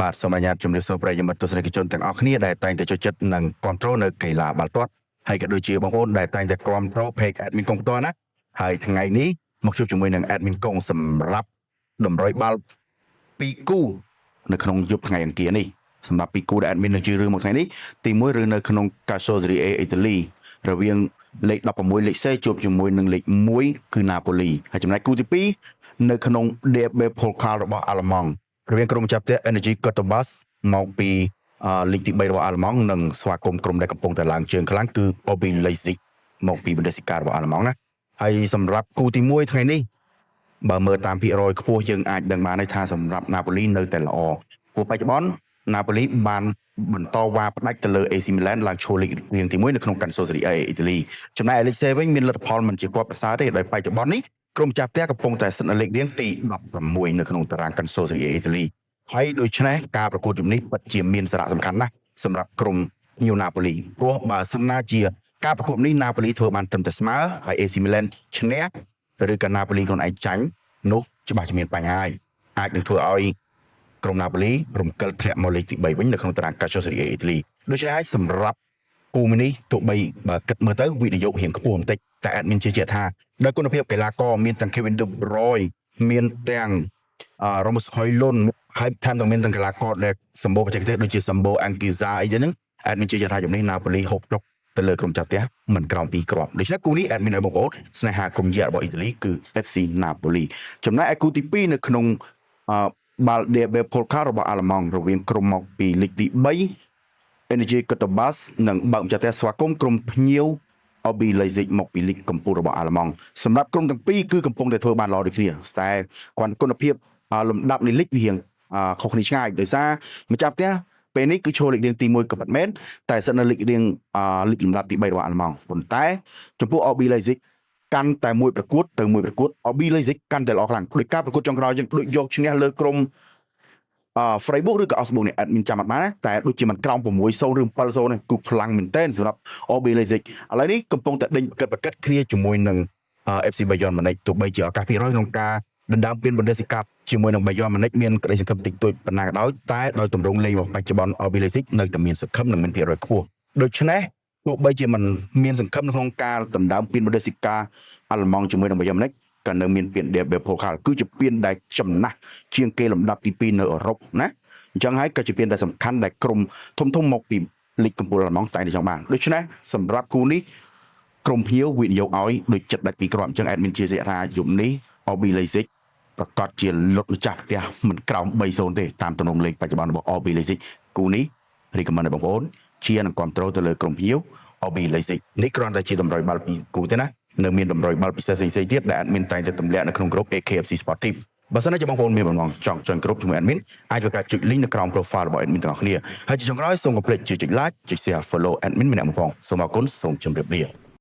បាទសូមអនុញ្ញាតជំរាបសួរប្រិយមិត្តទស្សនិកជនទាំងអស់គ្នាដែលតែងតែចូលចិត្តនិងគ្រប់គ្រងនៅកីឡាបាល់ទាត់ហើយក៏ដូចជាបងប្អូនដែលតែងតែគ្រប់គ្រង page admin កុងផ្ទាល់ណាហើយថ្ងៃនេះមកជួបជាមួយនឹង admin កុងសម្រាប់តម្រុយបាល់2គូនៅក្នុងយប់ថ្ងៃអង្គារនេះសម្រាប់2គូដែល admin នឹងជឿរឿងមកថ្ងៃនេះទី1ឬនៅក្នុង Calcio Serie A អ៊ីតាលីរវាងលេខ16លេខ C ជួបជាមួយនឹងលេខ1គឺ Napoli ហើយចំណែកគូទី2នៅក្នុង DFB Pokal របស់អាល្លឺម៉ង់រវាងក្រុមចាប់ផ្ទះ Energy Cottbus មកពីលីកទី3របស់អាល្លឺម៉ង់និងស្វាគមន៍ក្រុមដែលកំពុងតែឡើងជើងខ្លាំងគឺ RB Leipzig មកពី Bundesliga របស់អាល្លឺម៉ង់ណាហើយសម្រាប់គូទី1ថ្ងៃនេះបើមើលតាមភាគរយខ្ពស់យើងអាចដឹងបានថាសម្រាប់ Napoli នៅតែល្អព្រោះបច្ចុប្បន្ន Napoli បានបន្តវ៉ាផ្ដាច់ទៅលើ AC Milan ឡើងឈរលីករៀងទី1នៅក្នុង Calcio Serie A អ៊ីតាលីចំណែក League វិញមានលទ្ធផលមិនជាគាត់ប្រសើរទេដោយបច្ចុប្បន្ននេះក្រុមចាប់ផ្ទះកំពុងតែស្ថិតនៅលេខរៀងទី16នៅក្នុងតារាង Calcio Serie A អ៊ីតាលីហើយដូច្នេះការប្រកួតជម្នេះពិតជាមានសារៈសំខាន់ណាស់សម្រាប់ក្រុមញៀវ Napoli ព្រោះបើសិនណាជាការប្រកួតនេះ Napoli ធ្វើបានត្រឹមតែស្មើហើយ AC Milan ឈ្នះឬក៏ Napoli ខ្លួនឯងចាញ់នោះច្បាស់ជាមានបញ្ហាហើយអាចនឹងធ្វើឲ្យក្រុម Napoli រំកិលធ្លាក់មកលេខទី3វិញនៅក្នុងតារាង Calcio Serie A អ៊ីតាលីដូច្នេះហើយសម្រាប់គូនេះទោះបីបើគិតមើលទៅវិនិយោគរៀងខ្ពស់បន្តិចតែ admin ជឿជាក់ថាដោយគុណភាពកីឡាករមានទាំង Kevin De Bruyne មានទាំងRasmus Højlund ហើយថែមទាំងមានទាំងកីឡាករដែលសម្បូរបច្ចេកទេសដូចជាសម្បូរ Anguissa អីចឹងហ្នឹង admin ជឿជាក់ថាជំនេះ Napoli ហូបចុកទៅលើក្រុមចាប់ផ្ទះមិនក្រោម2គ្រាប់ដូច្នេះគូនេះ admin ឲ្យបងប្អូនស្នេហាក្រុមយក្សរបស់អ៊ីតាលីគឺ FC Napoli ចំណែកឯគូទី2នៅក្នុងបាល់ DFB Pokal របស់អាល្លឺម៉ង់រវាងក្រុមមកពីលីកទី3 Energy Cottbus និងបើកចាត់ផ្ទះស្វាគមន៍ក្រុមភ្ញៀវ RB Leipzig មកពីលីកកំពូលរបស់អាល្លឺម៉ង់សម្រាប់ក្រុមទាំងពីរគឺកំពុងតែធ្វើបានល្អដូចគ្នាតែគាត់គុណភាពលំដាប់នៃលីកវារៀងខុសគ្នាឆ្ងាយដោយសារម្ចាស់ផ្ទះពេលនេះគឺឈរលីករៀងទី1ក៏ពិតមែនតែស្ថិតនៅលីករៀងលីកលំដាប់ទី3របស់អាល្លឺម៉ង់ប៉ុន្តែចំពោះ RB Leipzig កាន់តែមួយប្រកួតទៅមួយប្រកួត RB Leipzig កាន់តែល្អខ្លាំងដោយការប្រកួតចុងក្រោយយើងដូចយកឈ្នះលើក្រុមFreiburg ឬក៏ Augsburg នេះ admin ចាំអត់បានតែដូចជាមិនក្រោម6-0ឬ7-0នេះគឺខ្លាំងមែនទែនសម្រាប់ RB Leipzig ឥឡូវនេះកំពុងតែដេញប្រកិតគ្នាជាមួយនឹង FC Bayern Munich ទោះបីជាឱកាសភាគរយក្នុងការដណ្ដើមពាន Bundesliga ជាមួយនឹង Bayern Munich មានក្តីសង្ឃឹមតិចតួចប៉ុណ្ណាក៏ដោយតែដោយទម្រង់លេងរបស់បច្ចុប្បន្ន RB Leipzig នៅតែមានសង្ឃឹមនិងមានភាគរយខ្ពស់ដូច្នេះទោះបីជាមិនមានសង្ឃឹមក្នុងការដណ្ដើមពាន Bundesliga អាល្លឺម៉ង់ជាមួយនឹង Bayern Munichក៏នៅមានពាន DFB Pokal គឺជាពានដែលចំណាស់ជាងគេលំដាប់ទី2នៅអឺរ៉ុបណាអញ្ចឹងហើយក៏ជាពានដែលសំខាន់ដែលក្រុមធំមកពីលីកកំពូលអាល្លឺម៉ង់តែងតែចង់បានដូច្នេះសម្រាប់គូនេះក្រុមភ្ញៀវវិនិយោគឲ្យដូចចិត្តដាច់ពីគ្រាប់អញ្ចឹង admin ជឿជាក់ថាយប់នេះ RB Leipzig ប្រកាសជាលុតម្ចាស់ផ្ទះមិនក្រោម3-0ទេតាមទំនងលេខបច្ចុប្បន្នរបស់ RB Leipzig គូនេះ recommend ឲ្យបងប្អូនជានិងគ្រប់គ្រងទៅលើក្រុមភ្ញៀវ RB Leipzig នេះគ្រាន់តែជាតម្រុយបាល់ពីគូទេណានៅមានតម្រុយបាល់ពិសេសផ្សេងៗទៀតដែល admin តែងតែទម្លាក់នៅក្នុងក្រុម AKFC Sportive បើសិនជាបងប្អូនមានបំណងចង់ join ក្រុមជាមួយ admin អាចធ្វើការចុច link នៅក្រោម profile របស់ admin ទាំងអស់គ្នាហើយជាចុងក្រោយសូមកុំភ្លេចចុច like ចុច share follow admin ម្នាក់មួយផងសូមអរគុណសូមជម្រាបលា